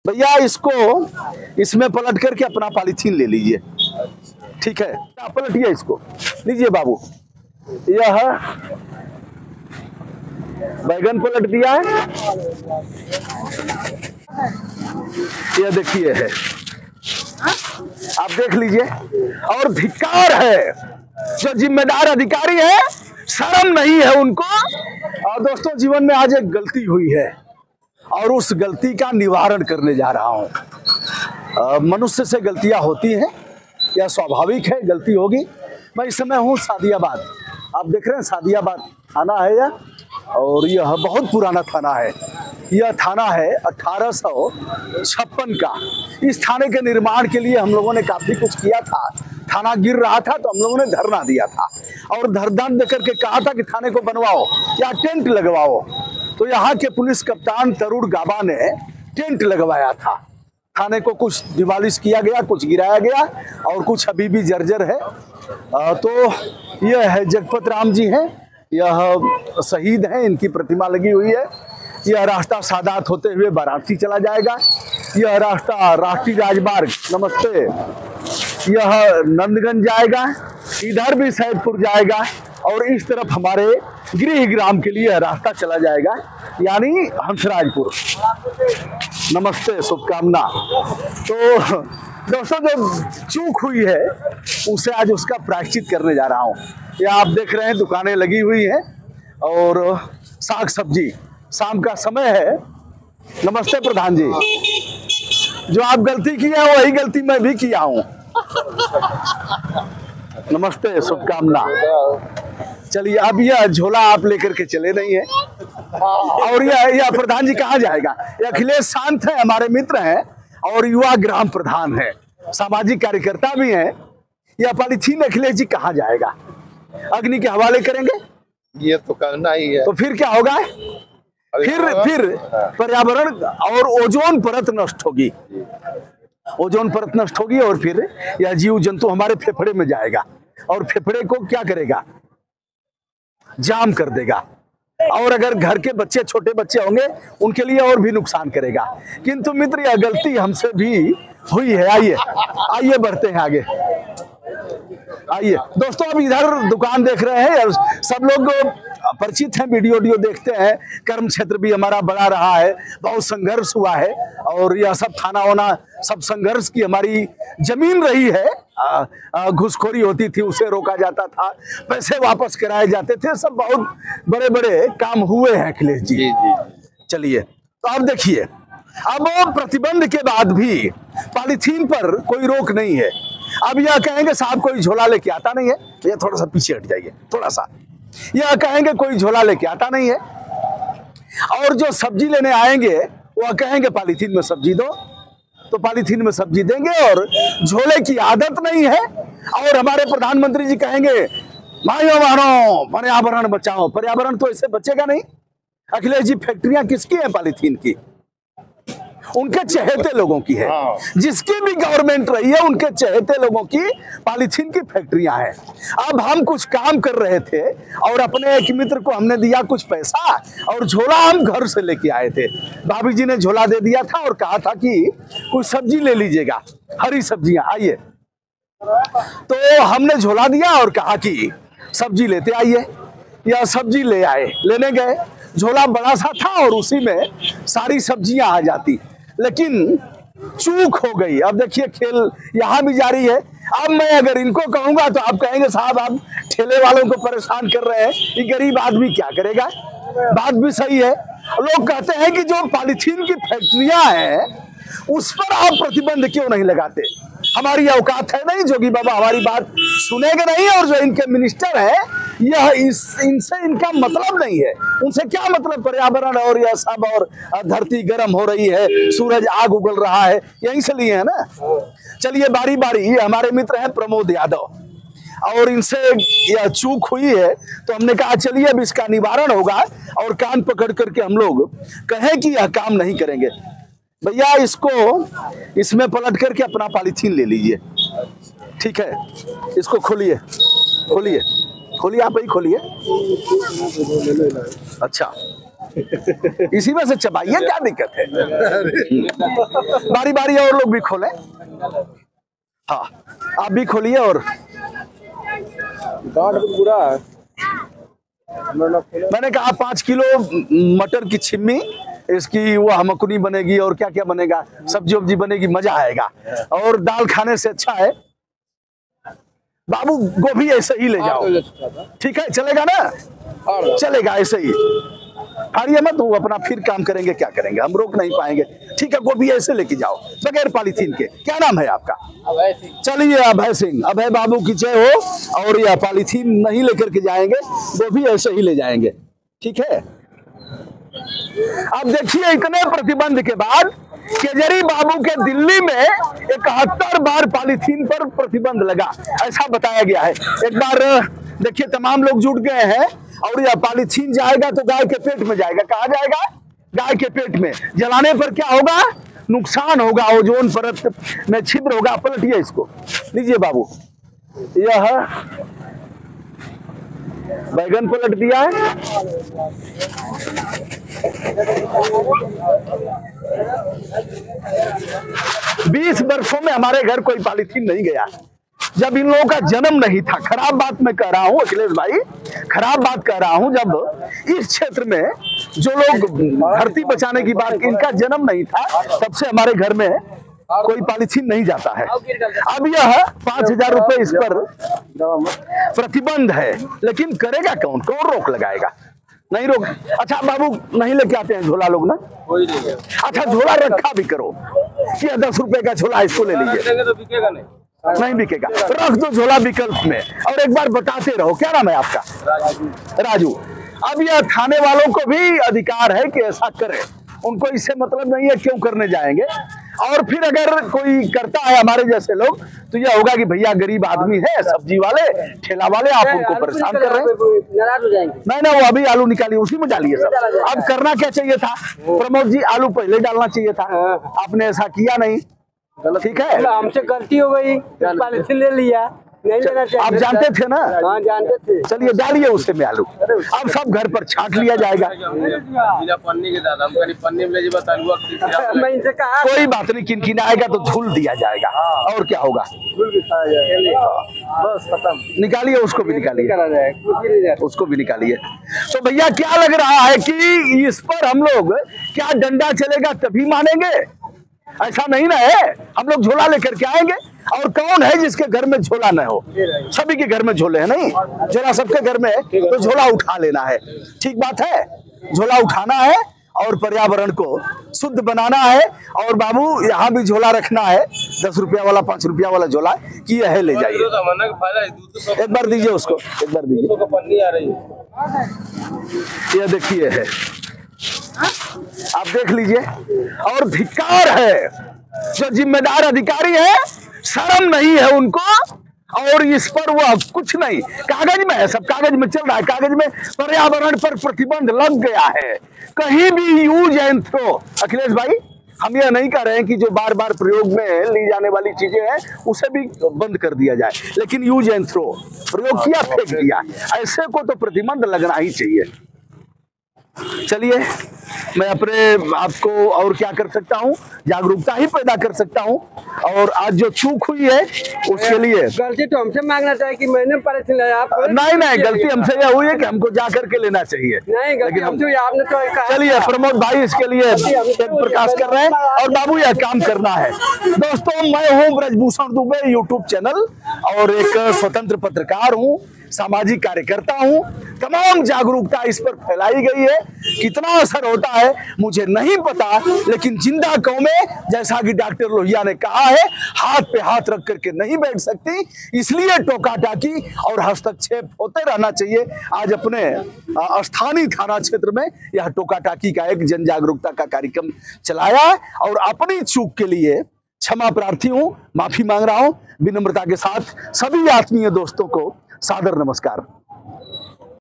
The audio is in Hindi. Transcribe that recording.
भैया इसको इसमें पलट करके अपना पॉलीथीन ले लीजिए। ठीक है, आप पलटिए इसको, लीजिए बाबू। यह बैगन पलट दिया है, यह देखिए है, आप देख लीजिए। और धिक्कार है जो जिम्मेदार अधिकारी है, शर्म नहीं है उनको। और दोस्तों, जीवन में आज एक गलती हुई है और उस गलती का निवारण करने जा रहा हूं। मनुष्य से गलतियां होती हैं, यह स्वाभाविक है, गलती होगी। मैं इस समय हूं सादियाबाद, आप देख रहे हैं सादियाबाद थाना है यह, और यह बहुत पुराना थाना है। यह थाना है 1856 का। इस थाने के निर्माण के लिए हम लोगों ने काफी कुछ किया था। थाना गिर रहा था तो हम लोगों ने धरना दिया था और धरना देकर के कहा था कि थाने को बनवाओ या टेंट लगवाओ। तो यहाँ के पुलिस कप्तान तरुण गाबा ने टेंट लगवाया था। थाने को कुछ डिमोलिश किया गया, कुछ गिराया गया और कुछ अभी भी जर्जर है। तो यह है जगपत राम जी हैं, यह शहीद हैं, इनकी प्रतिमा लगी हुई है। यह रास्ता सादात होते हुए वाराणसी चला जाएगा। यह रास्ता राष्ट्रीय राजमार्ग, नमस्ते, यह नंदगंज जाएगा, इधर भी सैदपुर जाएगा और इस तरफ हमारे गृह ग्राम के लिए रास्ता चला जाएगा, यानी हंसराजपुर। नमस्ते, शुभकामना। तो दोस्तों, जो चूक हुई है उसे आज उसका प्रायश्चित करने जा रहा हूँ। यह आप देख रहे हैं दुकानें लगी हुई हैं और साग सब्जी, शाम का समय है। नमस्ते प्रधान जी, जो आप गलती किया है वही गलती मैं भी किया हूँ। नमस्ते, शुभकामना। चलिए, अब यह झोला आप लेकर के चले नहीं है। और यह प्रधान जी कहाँ जाएगा? यह अखिलेश शांत है, हमारे मित्र हैं और युवा ग्राम प्रधान है, सामाजिक कार्यकर्ता भी हैं। यह पॉलीथीन अखिलेश जी कहाँ जाएगा? अग्नि के हवाले करेंगे? ये तो करना ही है। तो फिर क्या होगा? फिर पर्यावरण और ओजोन परत नष्ट होगी, ओजोन परत नष्ट होगी और फिर यह जीव जंतु हमारे फेफड़े में जाएगा और फेफड़े को क्या करेगा? जाम कर देगा। और अगर घर के बच्चे, छोटे बच्चे होंगे, उनके लिए और भी नुकसान करेगा। किंतु मित्र, यह गलती हमसे भी हुई है। आइए आइए, बढ़ते हैं आगे। आइए दोस्तों, अब इधर दुकान देख रहे हैं और सब लोग परिचित हैं, वीडियो देखते हैं। कर्म क्षेत्र भी हमारा बड़ा रहा है, बहुत संघर्ष हुआ है और यह सब थाना वाना सब संघर्ष की हमारी जमीन रही है। घुसखोरी होती थी, उसे रोका जाता था, पैसे वापस कराए जाते थे, सब बहुत बड़े बड़े काम हुए हैं अखिलेश जी। चलिए, तो अब देखिए, अब प्रतिबंध के बाद भी पॉलीथीन पर कोई रोक नहीं है। अब यह कहेंगे साहब कोई झोला लेके आता नहीं है, ये थोड़ा सा पीछे हट जाइए, थोड़ा सा। यह कहेंगे कोई झोला लेके आता नहीं है और जो सब्जी लेने आएंगे वह कहेंगे पॉलीथीन में सब्जी दो, तो पॉलीथीन में सब्जी देंगे और झोले की आदत नहीं है। और हमारे प्रधानमंत्री जी कहेंगे भाइयों बहनों, पर्यावरण बचाओ। पर्यावरण तो ऐसे बचेगा नहीं। अखिलेश जी, फैक्ट्रियां किसकी हैं पॉलीथीन की? उनके चहेते लोगों की है। जिसकी भी गवर्नमेंट रही है, उनके चहेते लोगों की पॉलीथीन की फैक्ट्रियां हैं। अब हम कुछ काम कर रहे थे और अपने एक मित्र को हमने दिया कुछ पैसा और झोला हम घर से लेके आए थे। भाभी जी ने झोला दे दिया था और कहा था कि कुछ सब्जी ले लीजिएगा, हरी सब्जियां, आइए। तो हमने झोला दिया और कहा कि सब्जी लेते आइए। या सब्जी ले आए, लेने गए, झोला बड़ा सा था और उसी में सारी सब्जियां आ जाती, लेकिन चूक हो गई। अब देखिए, खेल यहां भी जारी है। अब मैं अगर इनको कहूंगा तो आप कहेंगे साहब आप ठेले वालों को परेशान कर रहे हैं, ये गरीब आदमी क्या करेगा? बात भी सही है। लोग कहते हैं कि जो पॉलीथीन की फैक्ट्रियां हैं उस पर आप प्रतिबंध क्यों नहीं लगाते? हमारी औकात है नहीं, जोगी बाबा हमारी बात सुनेंगे नहीं। और जो इनके मिनिस्टर हैं, यह इनसे इनका मतलब नहीं है। उनसे क्या मतलब पर्यावरण और यह सब, और धरती गर्म हो रही है, सूरज आग उगल रहा है, यहीं से लिए है ना। चलिए, बारी बारी हमारे मित्र हैं प्रमोद यादव और इनसे यह चूक हुई है, तो हमने कहा चलिए अब इसका निवारण होगा और कान पकड़ करके हम लोग कहें कि यह काम नहीं करेंगे। भैया इसको इसमें पलट करके अपना पॉलीथीन ले लीजिए। ठीक है, इसको खोलिए, खोलिए खोलिए, आप ही खोलिए। अच्छा, इसी में से चबाइए, क्या दिक्कत है। बारी बारी और लोग भी खोलें। हाँ, आप भी खोलिए। और बुरा है। मैंने कहा 5 किलो मटर की छिम्मी, इसकी वो हमकुनी बनेगी और क्या क्या बनेगा, सब्जी वब्जी बनेगी, मजा आएगा। और दाल खाने से अच्छा है बाबू गोभी ऐसे ही ले जाओ, ठीक है, चलेगा ना? चलेगा ऐसे ही, फाड़िए मत, वो अपना फिर काम करेंगे, क्या करेंगे, हम रोक नहीं पाएंगे। ठीक है, गोभी ऐसे लेके जाओ बगैर पॉलीथीन के। क्या नाम है आपका? चलिए अभय सिंह, अभय बाबू की जय हो। और यह पॉलीथीन नहीं लेकर के जाएंगे, गोभी ऐसे ही ले जाएंगे, ठीक है। अब देखिए, इतने प्रतिबंध के बाद केजरी बाबू के दिल्ली में 71 बार पॉलीथीन पर प्रतिबंध लगा, ऐसा बताया गया है। एक बार देखिए, तमाम लोग जुट गए हैं और यह पॉलीथीन जाएगा तो गाय के पेट में जाएगा। कहा जाएगा? गाय के पेट में। जलाने पर क्या होगा? नुकसान होगा, ओजोन परत में छिद्र होगा। पलटिए इसको, लीजिए बाबू, यह बैगन पलट दिया है। बीस वर्षों में हमारे घर कोई पॉलीथीन नहीं गया, जब इन लोगों का जन्म नहीं था। खराब बात मैं कह रहा हूं अखिलेश भाई, खराब बात कह रहा हूं। जब इस क्षेत्र में जो लोग धरती बचाने की बात, इनका जन्म नहीं था, तब से हमारे घर में कोई पॉलीथीन नहीं जाता है। अब यह 5,000 रुपए इस पर प्रतिबंध है, लेकिन करेगा कौन? कौन रोक लगाएगा? नहीं रोक। अच्छा बाबू, नहीं लेके आते हैं झोला लोग ना? अच्छा, झोला रखा भी करो कि 10 रुपए का झोला, इसको ले लीजिए। तो बिकेगा नहीं बिकेगा, रख दो झोला विकल्प में। और एक बार बताते रहो, क्या नाम है आपका? राजू। अब यह थाने वालों को भी अधिकार है कि ऐसा करें, उनको इससे मतलब नहीं है, क्यों करने जाएंगे। और फिर अगर कोई करता है हमारे जैसे लोग, तो यह होगा कि भैया गरीब आदमी है, सब्जी वाले, ठेला वाले, आप उनको परेशान कर रहे हैं, नाराज हो जाएंगे। नहीं ना, वो अभी आलू निकालिए, उसी में डालिए सब। अब करना क्या चाहिए था प्रमोद जी? आलू पहले डालना चाहिए था, आपने ऐसा किया नहीं, ठीक है। हमसे गलती हो गई, पॉलीथीन ले लिया, नहीं लेना चाहिए। आप जानते थे ना? हाँ, जानते थे। चलिए डालिए उसे में आलू, अब सब घर पर छांट लिया जाएगा। बिना पन्नी के दादा, हम कहीं पन्नी में ले जी बता लूँ। मैं इनसे कहा कोई बात नहीं, किनकिन आएगा तो धुल दिया जाएगा, और क्या होगा? बस खत्म। निकालिए उसको भी, निकालिए कुछ भी नहीं जाता। उसको भी निकालिए। तो भैया क्या लग रहा है कि इस पर हम लोग क्या डंडा चलेगा तभी मानेंगे? ऐसा नहीं ना है, हम लोग झोला लेकर के आएंगे। और कौन है जिसके घर में झोला न हो? सभी के घर में झोले हैं, नहीं? झोला सबके घर में है, तो झोला उठा लेना है, ठीक बात है। झोला उठाना है और पर्यावरण को शुद्ध बनाना है। और बाबू, यहाँ भी झोला रखना है, 10 रुपया वाला, 5 रुपया वाला झोला कि यह ले जाइए। एक बार दीजिए उसको, एक बार दीजिए। पन्नी आ रही है, यह देखिए है, आप देख लीजिए। और धिक्कार है, जो जिम्मेदार अधिकारी है, शर्म नहीं है उनको। और इस पर वह कुछ नहीं, कागज में है, सब कागज में चल रहा है, कागज में पर्यावरण पर प्रतिबंध लग गया है। कहीं भी यूज एंड थ्रो, अखिलेश भाई, हम यह नहीं कह रहे हैं कि जो बार बार प्रयोग में ली जाने वाली चीजें हैं उसे भी बंद कर दिया जाए, लेकिन यूज एंड थ्रो, प्रयोग किया फेंक दिया, ऐसे को तो प्रतिबंध लगना ही चाहिए। चलिए, मैं अपने आपको और क्या कर सकता हूँ, जागरूकता ही पैदा कर सकता हूँ। और आज जो चूक हुई है उसके लिए गलती तो हमसे मांगना चाहिए कि मैंने पॉलीथीन लाया, आप नहीं, गलती हमसे यह हुई है कि हमको जा करके लेना चाहिए। नहीं, गलती हमसे, आपने तो कहा। चलिए, प्रमोद भाई इसके लिए प्रकाश कर रहे हैं और बाबू यह काम करना है। दोस्तों, मैं हूँ ब्रजभूषण दुबे, यूट्यूब चैनल, और एक स्वतंत्र पत्रकार हूँ, सामाजिक कार्यकर्ता हूं। तमाम जागरूकता इस पर फैलाई गई है, कितना असर होता है मुझे नहीं पता, लेकिन जिंदा कौमें, जैसा कि डॉक्टर लोहिया ने कहा है, हाथ पे हाथ रख करके नहीं बैठ सकती, इसलिए टोका टाकी और हस्तक्षेप होते रहना चाहिए। आज अपने स्थानीय थाना क्षेत्र में यह टोका टाकी का एक जन जागरूकता का कार्यक्रम चलाया है और अपनी चूक के लिए क्षमा प्रार्थी हूं, माफी मांग रहा हूं विनम्रता के साथ। सभी आत्मीय दोस्तों को सादर नमस्कार।